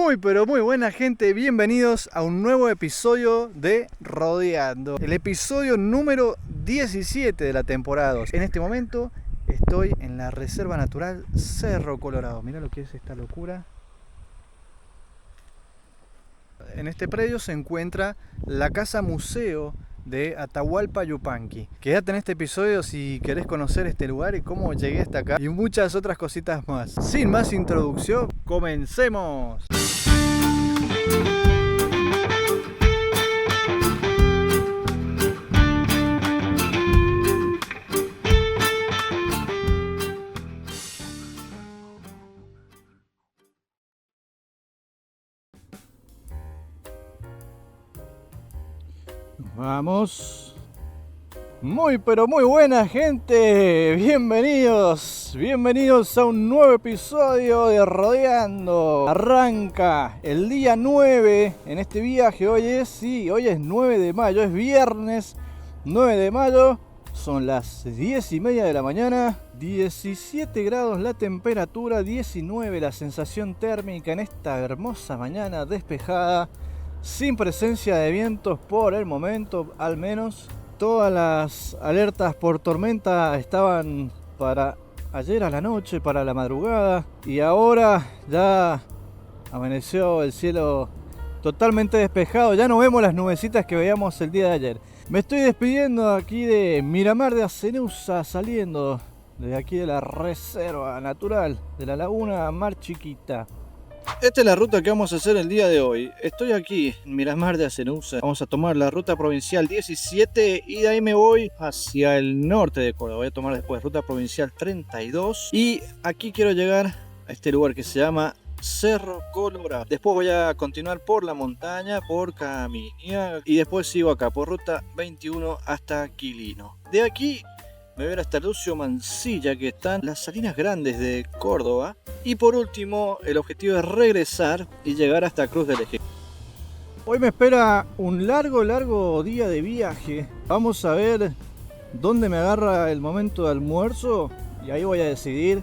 Muy pero muy buena gente, bienvenidos a un nuevo episodio de Rodeando. El episodio número 17 de la temporada 2. En este momento estoy en la Reserva Natural Cerro Colorado. Mirá lo que es esta locura. En este predio se encuentra la casa museo de Atahualpa Yupanqui. Quédate en este episodio si querés conocer este lugar y cómo llegué hasta acá y muchas otras cositas más. Sin más introducción, comencemos. Vamos. Muy pero muy buena gente, bienvenidos a un nuevo episodio de Rodeando. Arranca el día 9 en este viaje. Hoy es 9 de mayo, es viernes 9 de mayo. Son las 10:30 de la mañana, 17 grados la temperatura, 19 la sensación térmica en esta hermosa mañana despejada, sin presencia de vientos por el momento, al menos. Todas las alertas por tormenta estaban para ayer a la noche, para la madrugada, y ahora ya amaneció el cielo totalmente despejado. Ya no vemos las nubecitas que veíamos el día de ayer. Me estoy despidiendo aquí de Miramar de Azenúzar, saliendo de aquí de la Reserva Natural de la Laguna Mar Chiquita. Esta es la ruta que vamos a hacer el día de hoy. Estoy aquí en Miramar de Azenúzar. Vamos a tomar la ruta provincial 17 y de ahí me voy hacia el norte de Córdoba. Voy a tomar después ruta provincial 32 y aquí quiero llegar a este lugar que se llama Cerro Colorado. Después voy a continuar por la montaña, por Camiñaga, y después sigo acá por ruta 21 hasta Quilino. De aquí me voy a ir hasta Lucio Mansilla, que están las Salinas Grandes de Córdoba. Y por último, el objetivo es regresar y llegar hasta Cruz del Eje. Hoy me espera un largo día de viaje. Vamos a ver dónde me agarra el momento de almuerzo y ahí voy a decidir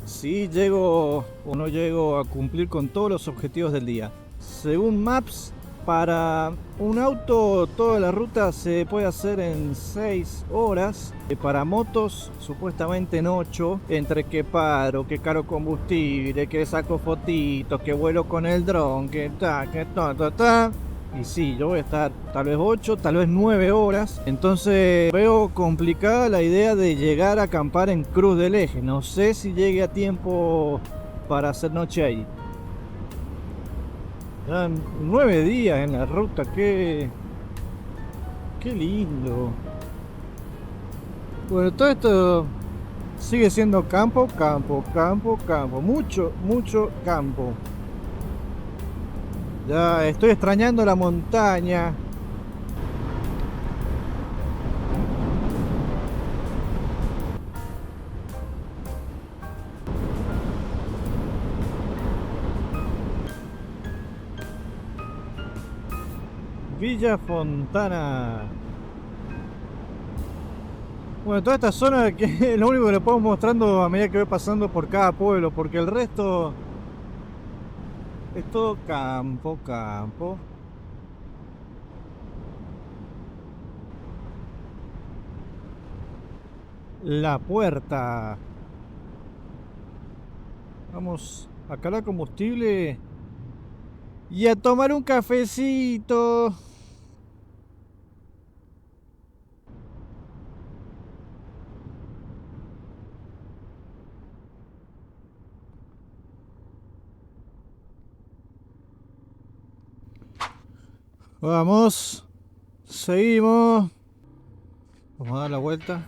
si llego o no llego a cumplir con todos los objetivos del día. Según Maps, para un auto toda la ruta se puede hacer en 6 horas. Para motos supuestamente en 8. Entre que paro, que caro combustible, que saco fotitos, que vuelo con el dron, que ta. Y sí, yo voy a estar tal vez 8, tal vez 9 horas. Entonces veo complicada la idea de llegar a acampar en Cruz del Eje. No sé si llegue a tiempo para hacer noche ahí. Ya 9 días en la ruta, qué lindo. Bueno, todo esto sigue siendo campo, mucho campo. Ya estoy extrañando la montaña. Villa Fontana. Bueno, toda esta zona que es lo único que les puedo mostrando a medida que voy pasando por cada pueblo, porque el resto es todo campo. La Puerta. Vamos a cargar combustible y a tomar un cafecito. Vamos, seguimos. Vamos a dar la vuelta.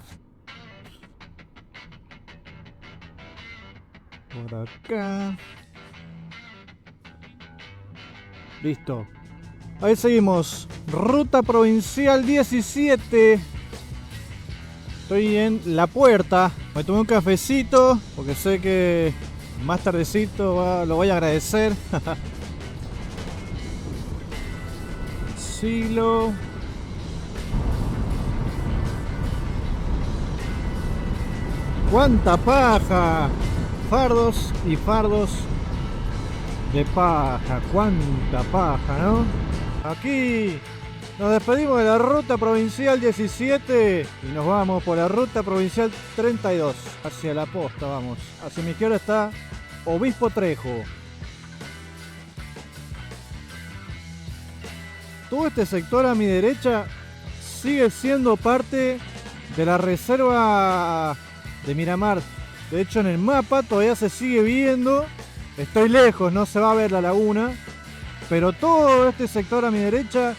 Por acá. Listo. Ahí seguimos. Ruta provincial 17. Estoy en La Puerta. Me tomé un cafecito porque sé que más tardecito lo voy a agradecer. Siglo. ¡Cuánta paja! Fardos y fardos de paja, cuánta paja, ¿no? Aquí nos despedimos de la ruta provincial 17 y nos vamos por la ruta provincial 32 hacia la posta, vamos. Hacia mi izquierda está Obispo Trejo. Todo este sector a mi derecha sigue siendo parte de la reserva de Miramar. De hecho, en el mapa todavía se sigue viendo. Estoy lejos, no se va a ver la laguna, pero todo este sector a mi derecha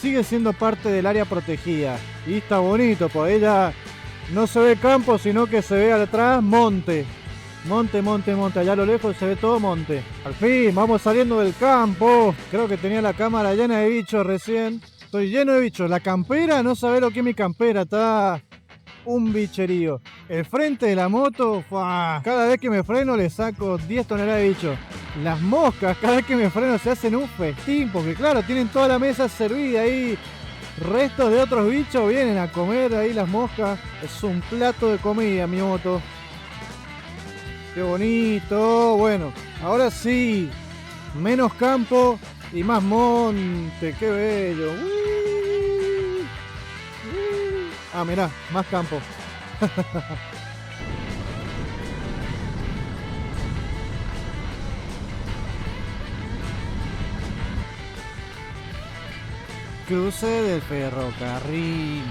sigue siendo parte del área protegida. Y está bonito, porque ella no se ve campo, sino que se ve atrás monte. Monte, monte, monte. Allá a lo lejos se ve todo monte. Al fin, vamos saliendo del campo. Creo que tenía la cámara llena de bichos recién. Estoy lleno de bichos. La campera, no sabe lo que es mi campera. Está un bicherío. El frente de la moto, ¡fua! Cada vez que me freno le saco 10 toneladas de bichos. Las moscas, cada vez que me freno se hacen un festín, porque claro, tienen toda la mesa servida ahí. Restos de otros bichos vienen a comer ahí las moscas. Es un plato de comida mi moto. Qué bonito. Bueno, ahora sí, menos campo y más monte. Qué bello. Ah, mirá, más campo. Cruce del ferrocarril.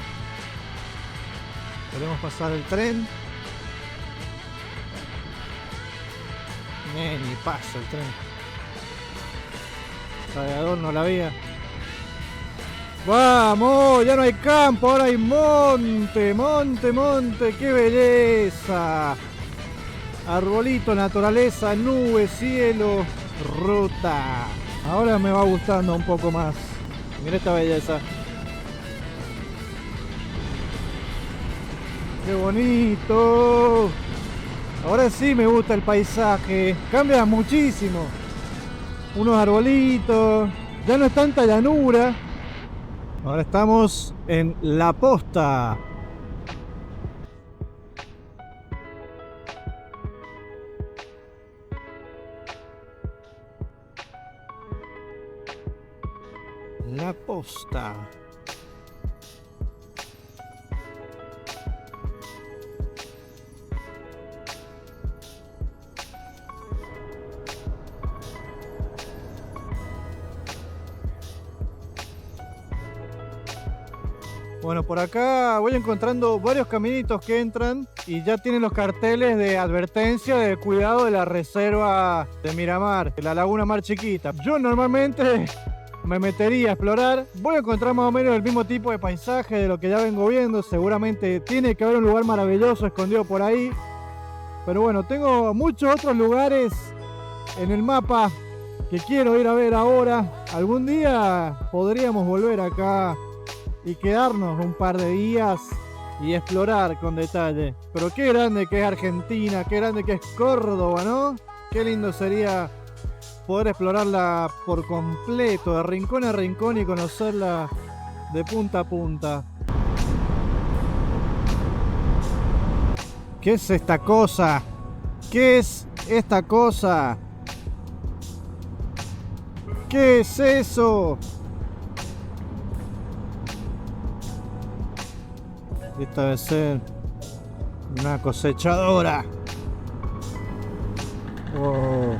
Podemos pasar el tren. Ni pasa el tren. Está de adorno la vía. ¡Vamos! Ya no hay campo, ahora hay monte, monte, monte. ¡Qué belleza! Arbolito, naturaleza, nube, cielo, ruta. Ahora me va gustando un poco más. Mira esta belleza. ¡Qué bonito! Ahora sí me gusta el paisaje. Cambia muchísimo. Unos arbolitos. Ya no es tanta llanura. Ahora estamos en La Posta. La Posta. Bueno, por acá voy encontrando varios caminitos que entran y ya tienen los carteles de advertencia de cuidado de la reserva de Miramar, de la Laguna Mar Chiquita. Yo normalmente me metería a explorar. Voy a encontrar más o menos el mismo tipo de paisaje de lo que ya vengo viendo. Seguramente tiene que haber un lugar maravilloso escondido por ahí. Pero bueno, tengo muchos otros lugares en el mapa que quiero ir a ver ahora. Algún día podríamos volver acá y quedarnos un par de días y explorar con detalle. Pero qué grande que es Argentina, qué grande que es Córdoba, ¿no? Qué lindo sería poder explorarla por completo, de rincón a rincón y conocerla de punta a punta. ¿Qué es esta cosa? ¿Qué es esta cosa? ¿Qué es eso? Esta debe ser una cosechadora. Oh.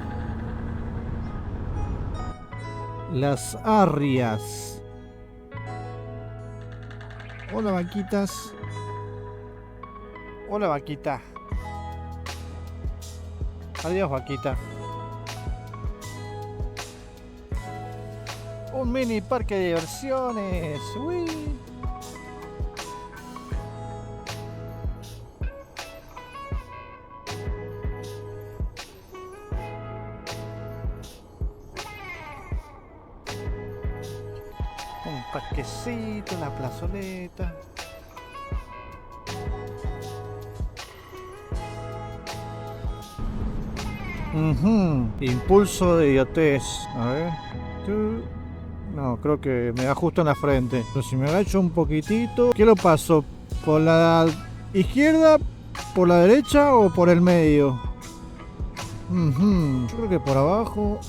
Las arrias. Hola, vaquitas. Hola, vaquita. Adiós, vaquita. Un mini parque de diversiones. ¡Uy! Un parquecito, una plazoleta. Impulso de idiotez. A ver. No, creo que me da justo en la frente. Pero si me agacho un poquitito. ¿Qué lo paso? ¿Por la izquierda, por la derecha o por el medio? Yo creo que por abajo.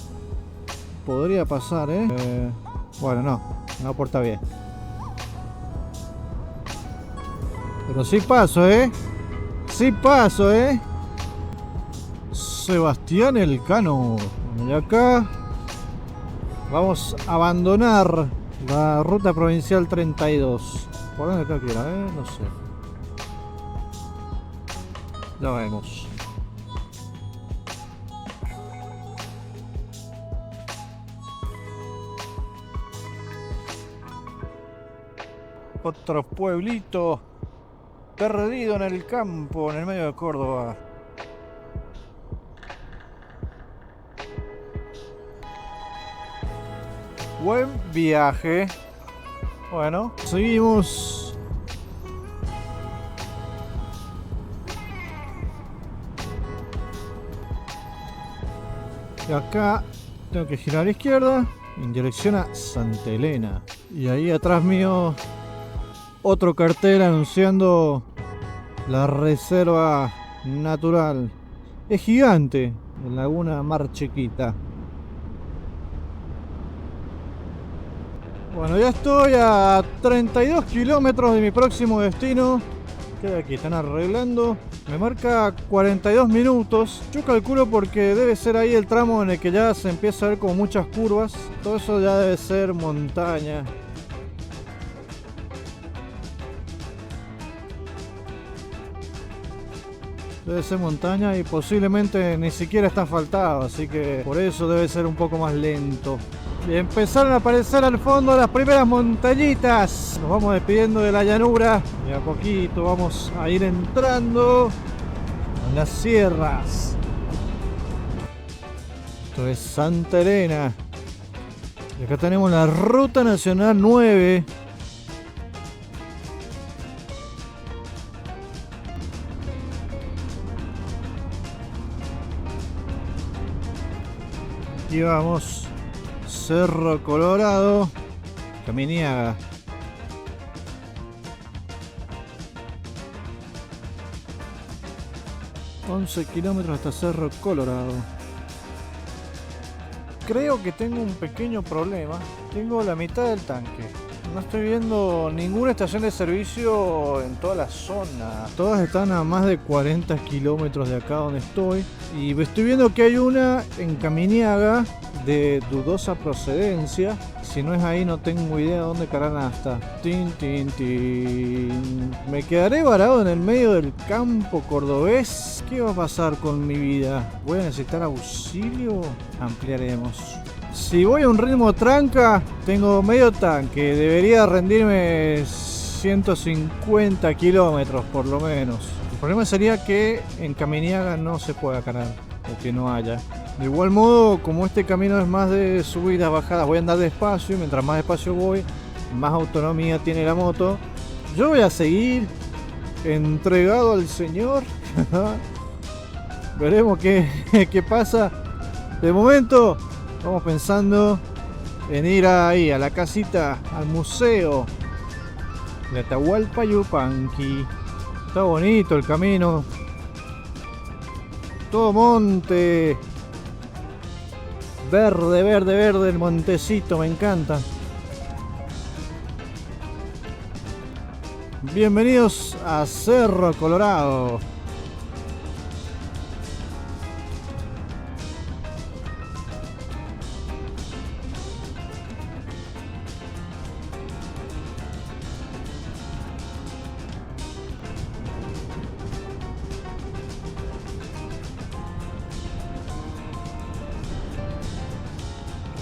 podría pasar, bueno, no porta bien. Pero sí paso, sí paso, Sebastián Elcano. Y acá vamos a abandonar la ruta provincial 32. ¿Por dónde tengo que ir? No sé. Ya vemos. Otro pueblito perdido en el campo, en el medio de Córdoba. Buen viaje. Bueno, seguimos. Y acá tengo que girar a la izquierda en dirección a Santa Elena. Y ahí atrás mío otro cartel anunciando la reserva natural. Es gigante, la Laguna Mar Chiquita. Bueno, ya estoy a 32 kilómetros de mi próximo destino. Queda aquí, están arreglando. Me marca 42 minutos. Yo calculo porque debe ser ahí el tramo en el que ya se empieza a ver como muchas curvas. Todo eso ya debe ser montaña. Debe ser montaña y posiblemente ni siquiera está asfaltado, así que por eso debe ser un poco más lento. Y empezaron a aparecer al fondo las primeras montañitas. Nos vamos despidiendo de la llanura y a poquito vamos a ir entrando a las sierras. Esto es Santa Elena. Y acá tenemos la Ruta Nacional 9. Aquí vamos, Cerro Colorado, Caminiaga. ...11 kilómetros hasta Cerro Colorado. Creo que tengo un pequeño problema. Tengo la mitad del tanque. No estoy viendo ninguna estación de servicio en toda la zona. Todas están a más de 40 kilómetros de acá donde estoy. Y estoy viendo que hay una en Caminiaga de dudosa procedencia. Si no es ahí no tengo idea de dónde carana está. Tin, tin, tin. ¿Me quedaré varado en el medio del campo cordobés? ¿Qué va a pasar con mi vida? ¿Voy a necesitar auxilio? Ampliaremos. Si voy a un ritmo tranca, tengo medio tanque. Debería rendirme 150 kilómetros por lo menos. El problema sería que en Caminiaga no se pueda cargar, o que no haya. De igual modo, como este camino es más de subidas, bajadas, voy a andar despacio. Y mientras más despacio voy, más autonomía tiene la moto. Yo voy a seguir entregado al Señor. Veremos qué pasa. De momento vamos pensando en ir ahí a la casita, al museo de Atahualpa Yupanqui. Está bonito el camino. Todo monte. Verde, verde, verde el montecito, me encanta. Bienvenidos a Cerro Colorado.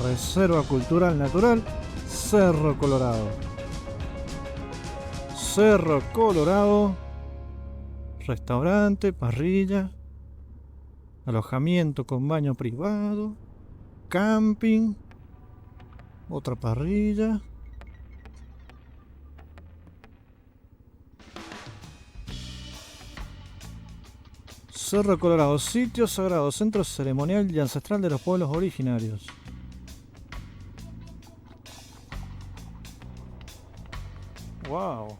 Reserva Cultural Natural Cerro Colorado. Cerro Colorado. Restaurante, parrilla, alojamiento con baño privado, camping, otra parrilla. Cerro Colorado, sitio sagrado, centro ceremonial y ancestral de los pueblos originarios. Wow.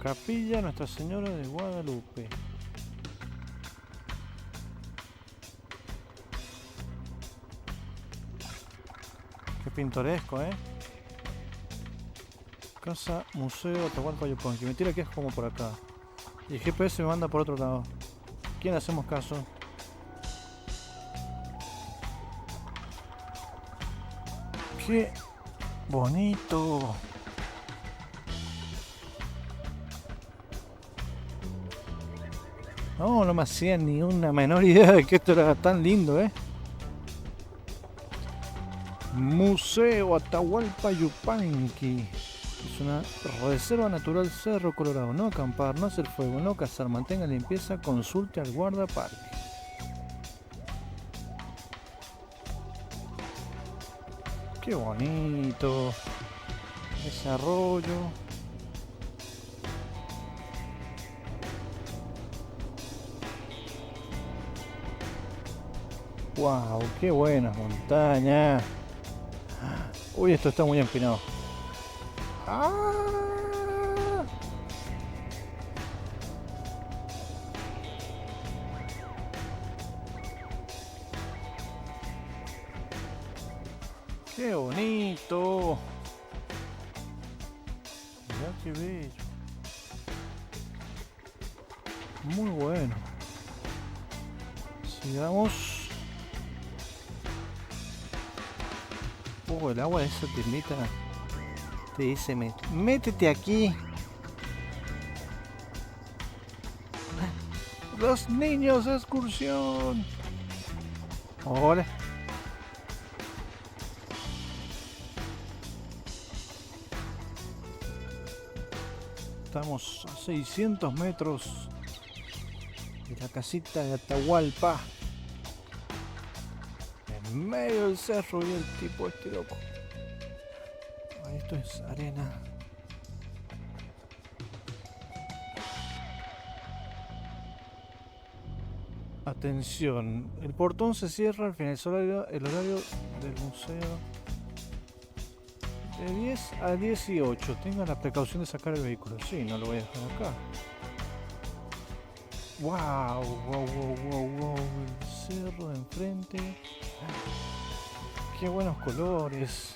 Capilla Nuestra Señora de Guadalupe. Qué pintoresco, Casa Museo Atahualpa Yupanqui. Me tira que es como por acá. Y el GPS me manda por otro lado. ¿Quién hacemos caso? ¡Qué bonito! No me hacía ni una menor idea de que esto era tan lindo, Museo Atahualpa Yupanqui. Es una reserva natural Cerro Colorado. No acampar, no hacer fuego, no cazar, mantenga limpieza, consulte al guardaparque. Qué bonito. Ese arroyo. Wow, qué buenas montañas. Uy, esto está muy empinado. ¡Qué bonito! Mirá qué bello. Muy bueno. Sigamos. El agua de esa tiendita te dice, métete aquí. Los niños de excursión. Hola. Estamos a 600 metros de la casita de Atahualpa. En medio del cerro y el tipo este loco. Esto es arena. Atención, el portón se cierra al finalizar el horario del museo de 10 a 18. Tenga la precaución de sacar el vehículo. Sí, no lo voy a dejar acá. Wow. El cerro de enfrente. Qué buenos colores.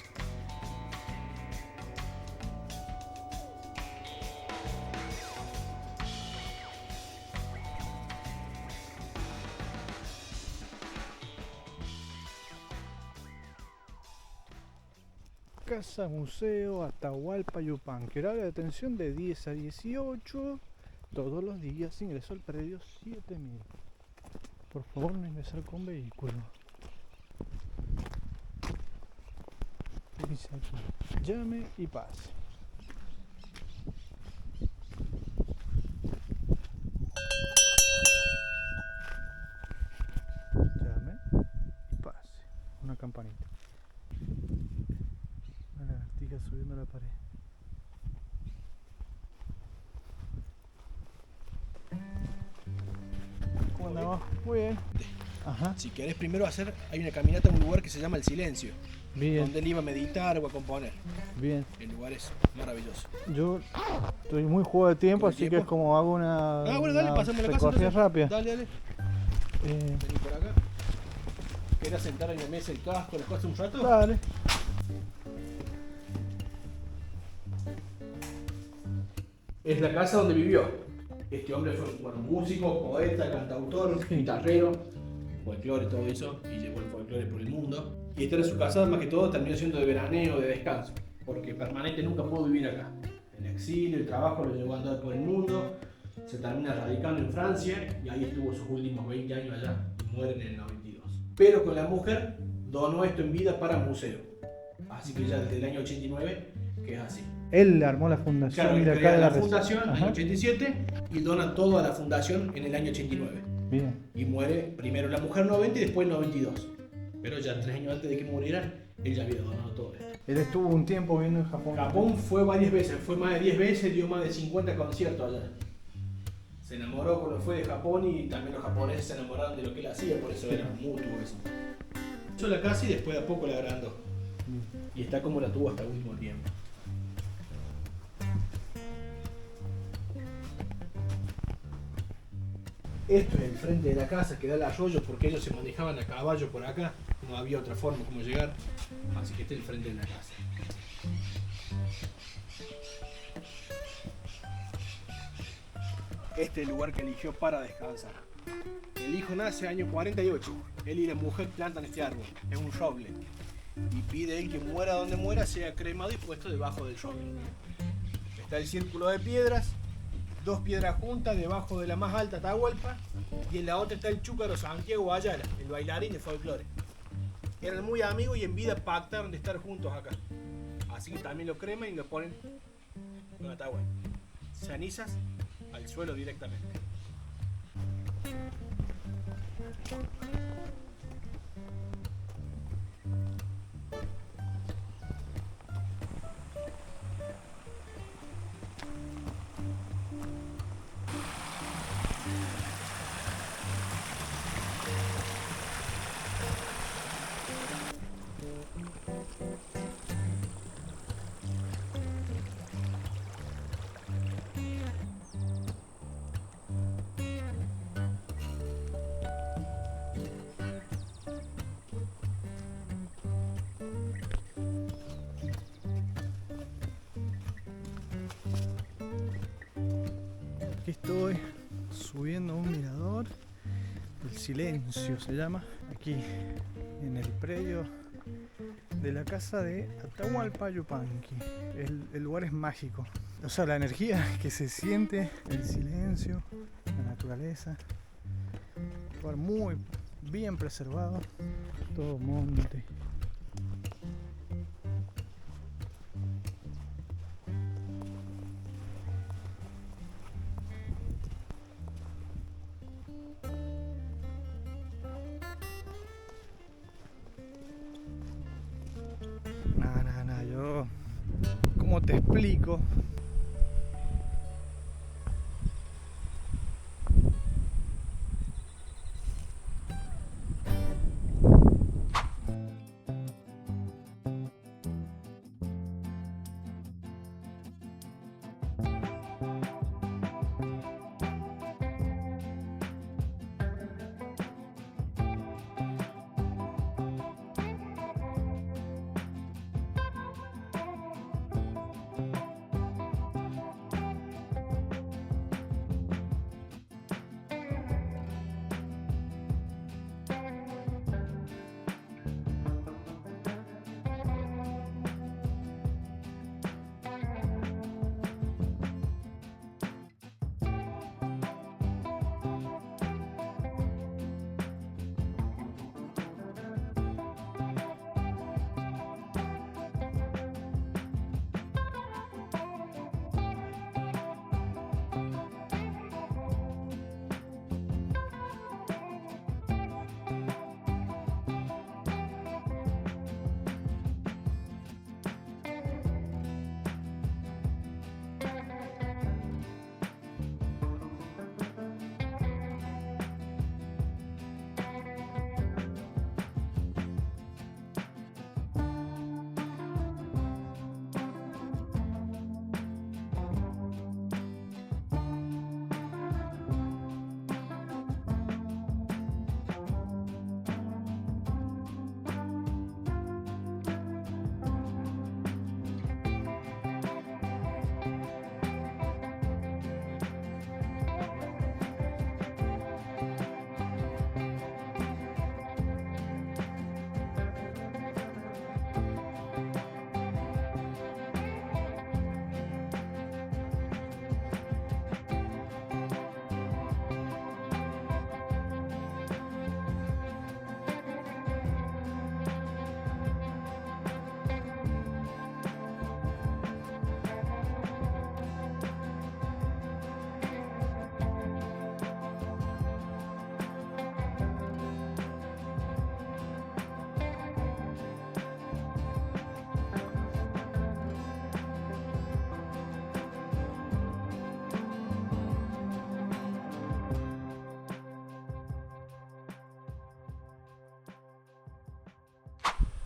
Casa Museo Atahualpa Yupanqui. Horario de atención de 10 a 18. Todos los días. Ingreso al predio 7000. Por favor, no ingresar con vehículo. Dice aquí, llame y pase. Llame y pase. Una campanita. Una lagartija subiendo a la pared. ¿Cómo andamos? Muy bien. Ajá. Si querés primero hacer, hay una caminata en un lugar que se llama El Silencio. Bien. Donde él iba a meditar o a componer. Bien. El lugar es maravilloso. Yo estoy muy juego de tiempo, ¿Todo el así que tiempo? es como hago una, Bueno, dale, pasame la casa. recorrida Entonces. rápida. Dale. Vení por acá. ¿Querés sentar en la mesa el casco, las cosas un rato? Dale. Es la casa donde vivió. Este hombre fue músico, poeta, cantautor, guitarrero, folclore, todo eso, y llevó el folclore por el mundo. Y esta era su casa, más que todo, terminó siendo de veraneo, de descanso, porque permanente nunca pudo vivir acá. El exilio, el trabajo lo llevó a andar por el mundo, se termina radicando en Francia, y ahí estuvo sus últimos 20 años allá, y muere en el 92. Pero con la mujer donó esto en vida para museo. Así que ya desde el año 89, que es así. Él armó la fundación Claro, y él acá crea de la res- fundación en Ajá. el 87 y dona todo a la fundación en el año 89. Bien. Y muere primero la mujer 90 y después el 92. Pero ya 3 años antes de que muriera, él ya había donado todo esto. Él estuvo un tiempo viviendo en Japón. Japón fue varias veces, fue más de 10 veces, dio más de 50 conciertos allá. Se enamoró cuando fue de Japón y también los japoneses se enamoraron de lo que él hacía, por eso era mutuo eso. Hizo la casa y después de a poco la agrandó. Y está como la tuvo hasta el último tiempo. Esto es el frente de la casa que da el arroyo porque ellos se manejaban a caballo por acá. no había otra forma como llegar, así que este es el frente de la casa. Este es el lugar que eligió para descansar. El hijo nace año 48, él y la mujer plantan este árbol, es un roble, y pide él que muera donde muera sea cremado y puesto debajo del roble. Está el círculo de piedras, 2 piedras juntas debajo de la más alta Atahualpa, y en la otra está el chúcaro Santiago Ayala, el bailarín de folclore. Eran muy amigos y en vida pactaron de estar juntos acá. Así que también lo creman y lo ponen con Atahualpa. Cenizas al suelo directamente. Aquí estoy subiendo a un mirador, el Silencio se llama, aquí en el predio de la casa de Atahualpa Yupanqui. El lugar es mágico, o sea, la energía que se siente, el silencio, la naturaleza, un lugar muy bien preservado, todo monte. ¿Cómo te explico?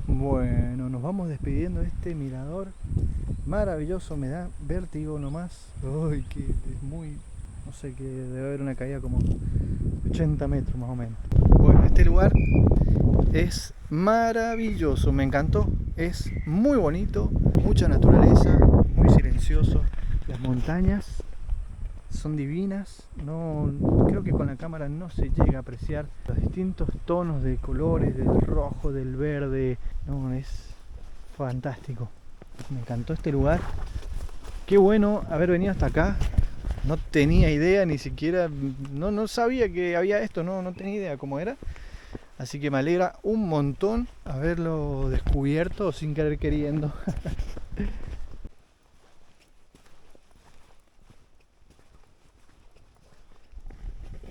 Bueno, nos vamos despidiendo de este mirador maravilloso, me da vértigo nomás. Uy, que es muy, no sé, que debe haber una caída como 80 metros más o menos. Bueno, este lugar es maravilloso, me encantó, es muy bonito, mucha naturaleza, muy silencioso, las montañas son divinas, creo que con la cámara no se llega a apreciar los distintos tonos de colores, del rojo, del verde, es fantástico, me encantó este lugar, qué bueno haber venido hasta acá, no tenía idea, ni siquiera, no sabía que había esto, no tenía idea cómo era. Así que me alegra un montón haberlo descubierto sin querer queriendo.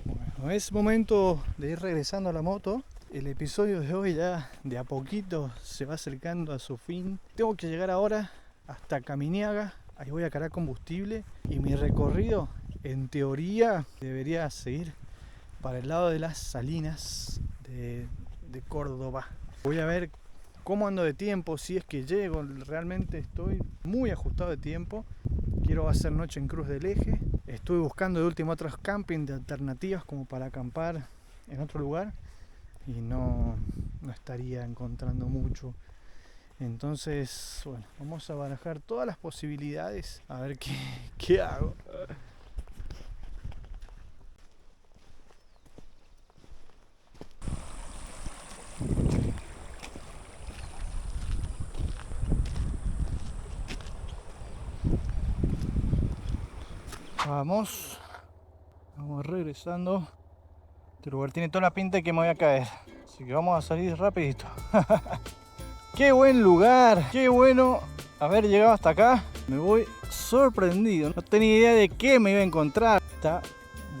Bueno, es momento de ir regresando a la moto. El episodio de hoy ya de a poquito se va acercando a su fin. Tengo que llegar ahora hasta Caminiaga. Ahí voy a cargar combustible. Y mi recorrido, en teoría, debería seguir para el lado de las salinas de Córdoba. Voy a ver cómo ando de tiempo, si es que llego. Realmente estoy muy ajustado de tiempo. Quiero hacer noche en Cruz del Eje. Estuve buscando de último otros camping de alternativas como para acampar en otro lugar y no estaría encontrando mucho. Entonces, bueno, vamos a barajar todas las posibilidades a ver qué hago. Vamos regresando. Este lugar tiene toda la pinta de que me voy a caer, así que vamos a salir rapidito. ¡Qué buen lugar! ¡Qué bueno haber llegado hasta acá! Me voy sorprendido, no tenía idea de qué me iba a encontrar. Está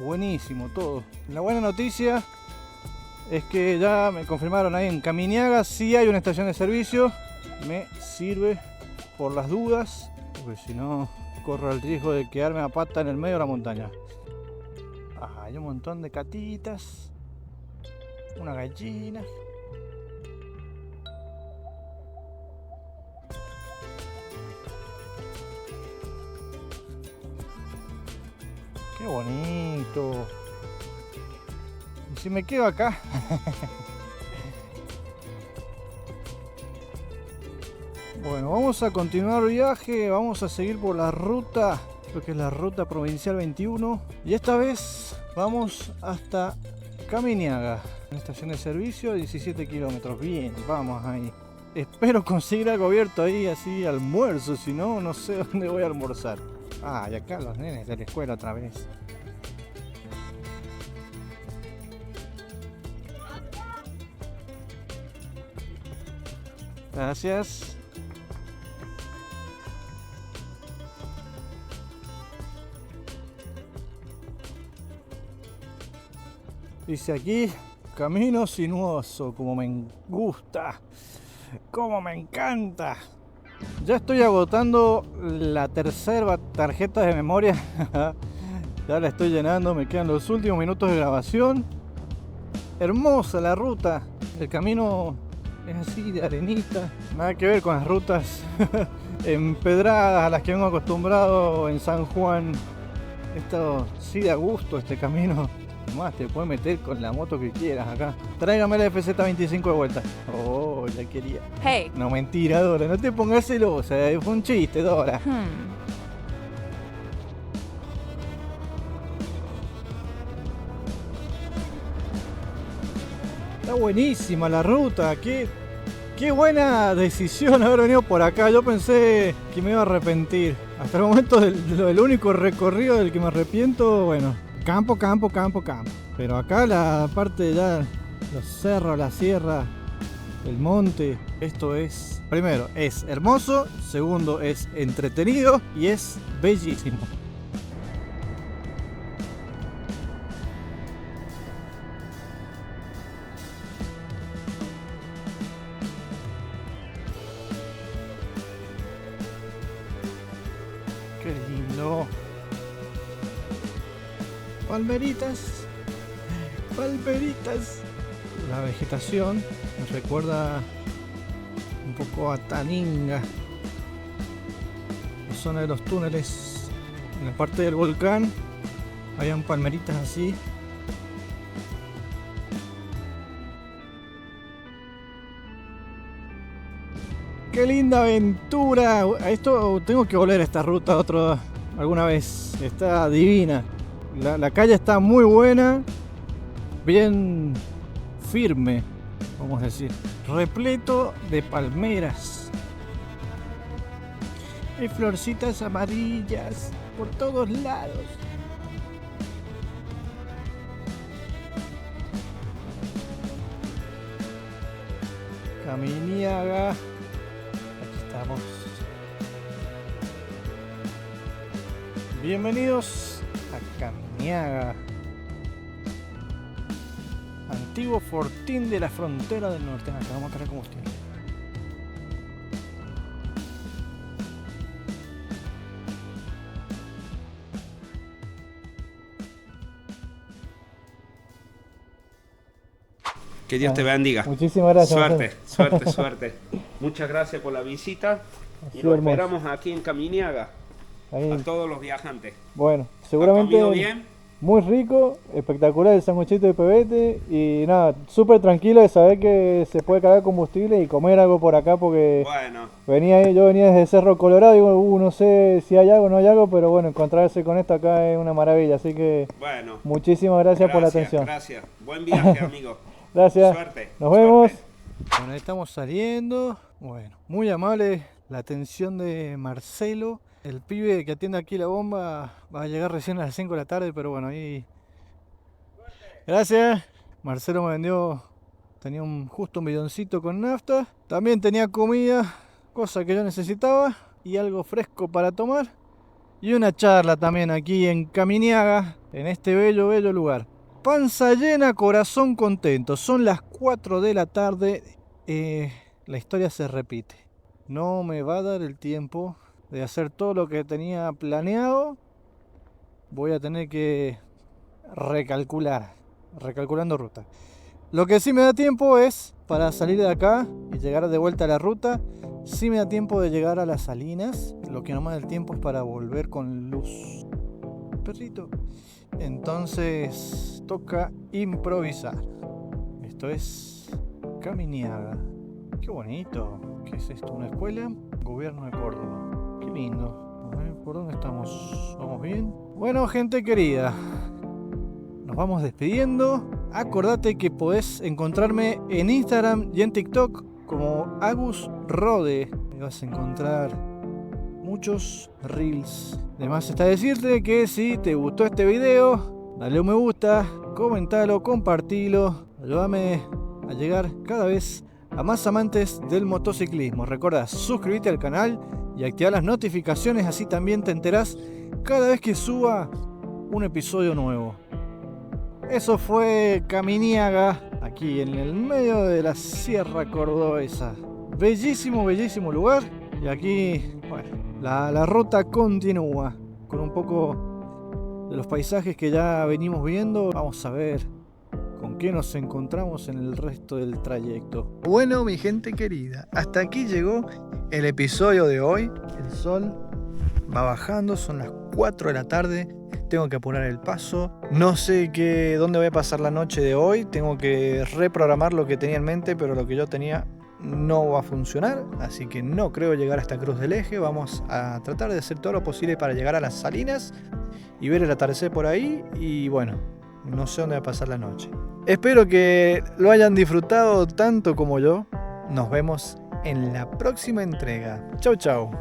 buenísimo todo. La buena noticia es que ya me confirmaron ahí en Caminiaga, sí hay una estación de servicio. Me sirve por las dudas, porque si no corro el riesgo de quedarme a pata en el medio de la montaña. Hay un montón de catitas, una gallina. Qué bonito. ¿Y si me quedo acá? Bueno, vamos a continuar viaje, vamos a seguir por la ruta, creo que es la ruta provincial 21. Y esta vez vamos hasta Caminiaga, una estación de servicio, 17 kilómetros. Bien, vamos ahí. Espero conseguir algo abierto ahí, así almuerzo, si no, no sé dónde voy a almorzar. Y acá los nenes de la escuela otra vez. Gracias. Dice aquí, camino sinuoso, como me gusta, como me encanta. Ya estoy agotando la tercera tarjeta de memoria. Ya la estoy llenando, me quedan los últimos minutos de grabación. Hermosa la ruta, el camino es así de arenita, nada que ver con las rutas empedradas a las que vengo acostumbrado en San Juan. Esto sí da gusto, este camino. Más te puedes meter con la moto que quieras acá. Tráigame la FZ25 de vuelta. Oh, la quería. Hey. No, mentira, Dora, no te pongas celosa. Fue un chiste, Dora. Está buenísima la ruta. Qué buena decisión haber venido por acá. Yo pensé que me iba a arrepentir. Hasta el momento del único recorrido del que me arrepiento, bueno, campo. Pero acá la parte ya, los cerros, la sierra, el monte, esto es, primero, es hermoso, segundo, es entretenido y es bellísimo. Qué lindo. Palmeritas. La vegetación me recuerda un poco a Taninga, la zona de los túneles. En la parte del volcán habían palmeritas así. ¡Qué linda aventura! Esto tengo que volver a esta ruta alguna vez. Está divina. La calle está muy buena, bien firme, vamos a decir, repleto de palmeras. Hay florcitas amarillas por todos lados. Caminiaga, aquí estamos. Bienvenidos a Caminiaga, antiguo fortín de la frontera del norte. Acá vamos a cargar combustible. Que Dios te bendiga. Muchísimas gracias. Suerte. Muchas gracias por la visita. Y Sí, nos hermoso. esperamos aquí en Caminiaga. Ahí. A todos los viajantes. Bueno, ¿Han seguramente comido bien? muy rico, espectacular el sanguchito de pebete y nada, súper tranquilo de saber que se puede cargar combustible y comer algo por acá porque Bueno, yo venía desde Cerro Colorado y digo, no sé si hay algo o no hay algo, pero bueno, encontrarse con esto acá es una maravilla, así que bueno. muchísimas gracias por la atención. Gracias. Buen viaje, amigo. Gracias. Suerte. Nos vemos. Suerte. Bueno, estamos saliendo. Bueno, muy amable la atención de Marcelo. El pibe que atiende aquí la bomba va a llegar recién a las 5 de la tarde, pero bueno, ahí... Gracias. Marcelo me vendió, tenía justo un bidoncito con nafta. También tenía comida, cosa que yo necesitaba, y algo fresco para tomar. Y una charla también aquí en Caminiaga, en este bello, bello lugar. Panza llena, corazón contento. Son las 4 de la tarde. La historia se repite. No me va a dar el tiempo de hacer todo lo que tenía planeado. Voy a tener que recalculando ruta. Lo que sí me da tiempo es para salir de acá y llegar de vuelta a la ruta. Sí me da tiempo de llegar a las Salinas. Lo que no me da el tiempo es para volver con luz. Perrito. Entonces toca improvisar. Esto es Caminiaga. Qué bonito. ¿Qué es esto? ¿Una escuela? Gobierno de Córdoba. Qué lindo. A ver, ¿por dónde estamos? ¿Vamos bien? Bueno, gente querida, nos vamos despidiendo. Acordate que podés encontrarme en Instagram y en TikTok como Agus Rode. Me vas a encontrar muchos reels. Además está decirte que si te gustó este video, dale un me gusta, comentalo, compartilo. Ayúdame a llegar cada vez a más amantes del motociclismo. Recuerda suscribirte al canal y activar las notificaciones, así también te enterás cada vez que suba un episodio nuevo. Eso fue Caminiaga, aquí en el medio de la Sierra Cordobesa. Bellísimo, bellísimo lugar. Y aquí, bueno, la ruta continúa con un poco de los paisajes que ya venimos viendo. Vamos a ver con qué nos encontramos en el resto del trayecto. Bueno, mi gente querida, hasta aquí llegó el episodio de hoy. El sol va bajando, son las 4 de la tarde. Tengo que apurar el paso. No sé dónde voy a pasar la noche de hoy. Tengo que reprogramar lo que tenía en mente, pero lo que yo tenía no va a funcionar. Así que no creo llegar hasta Cruz del Eje. Vamos a tratar de hacer todo lo posible para llegar a las Salinas y ver el atardecer por ahí. Y bueno, no sé dónde va a pasar la noche. Espero que lo hayan disfrutado tanto como yo. Nos vemos en la próxima entrega. Chau, chau.